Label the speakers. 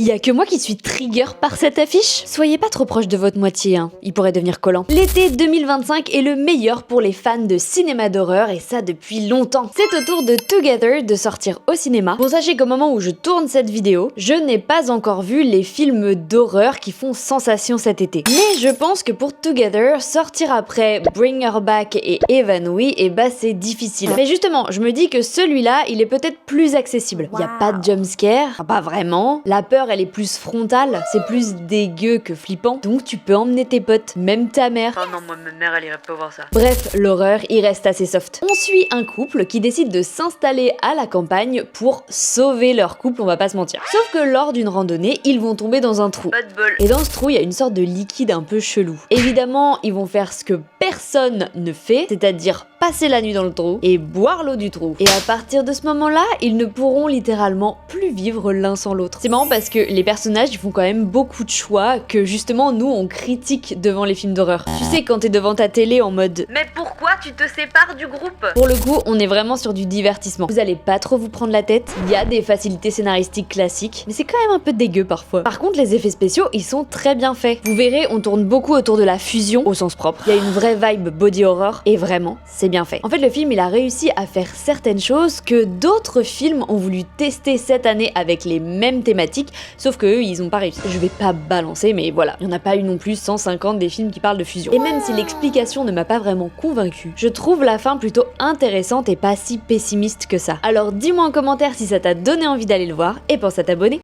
Speaker 1: Y a que moi qui suis trigger par cette affiche? Soyez pas trop proche de votre moitié, hein, il pourrait devenir collant. L'été 2025 est le meilleur pour les fans de cinéma d'horreur et ça depuis longtemps. C'est au tour de Together de sortir au cinéma. Bon, sachez qu'au moment où je tourne cette vidéo, je n'ai pas encore vu les films d'horreur qui font sensation cet été. Mais je pense que pour Together, sortir après Bring Her Back et Évanouie, et bah c'est difficile. Mais justement, je me dis que celui-là, il est peut-être plus accessible. Y a pas de jumpscare, enfin, pas vraiment. La peur, elle est plus frontale, c'est plus dégueu que flippant. Donc tu peux emmener tes potes, même ta mère.
Speaker 2: Oh non, moi ma mère elle irait pas voir ça.
Speaker 1: Bref, l'horreur, il reste assez soft. On suit un couple qui décide de s'installer à la campagne pour sauver leur couple, on va pas se mentir. Sauf que lors d'une randonnée, ils vont tomber dans un trou.
Speaker 2: Pas de bol.
Speaker 1: Et dans ce trou, il y a une sorte de liquide un peu chelou. Évidemment, ils vont faire ce que personne ne fait, c'est-à-dire passer la nuit dans le trou et boire l'eau du trou. Et à partir de ce moment-là, ils ne pourront littéralement plus vivre l'un sans l'autre. C'est marrant parce que les personnages, ils font quand même beaucoup de choix que justement nous, on critique devant les films d'horreur. Tu sais, quand t'es devant ta télé en mode
Speaker 2: Mais pourquoi tu te sépares du groupe?
Speaker 1: pour le coup, on est vraiment sur du divertissement. Vous allez pas trop vous prendre la tête, il y a des facilités scénaristiques classiques, mais c'est quand même un peu dégueu parfois. Par contre, les effets spéciaux, ils sont très bien faits. Vous verrez, on tourne beaucoup autour de la fusion, au sens propre. Il y a une vraie vibe body horror, et vraiment, c'est bien fait. En fait, le film, il a réussi à faire certaines choses que d'autres films ont voulu tester cette année avec les mêmes thématiques, sauf que eux, ils ont pas réussi. Je vais pas balancer, mais voilà, il y en a pas eu non plus 150 des films qui parlent de fusion. Et même si l'explication ne m'a pas vraiment convaincue, je trouve la fin plutôt intéressante et pas si pessimiste que ça. Alors dis-moi en commentaire si ça t'a donné envie d'aller le voir, et pense à t'abonner.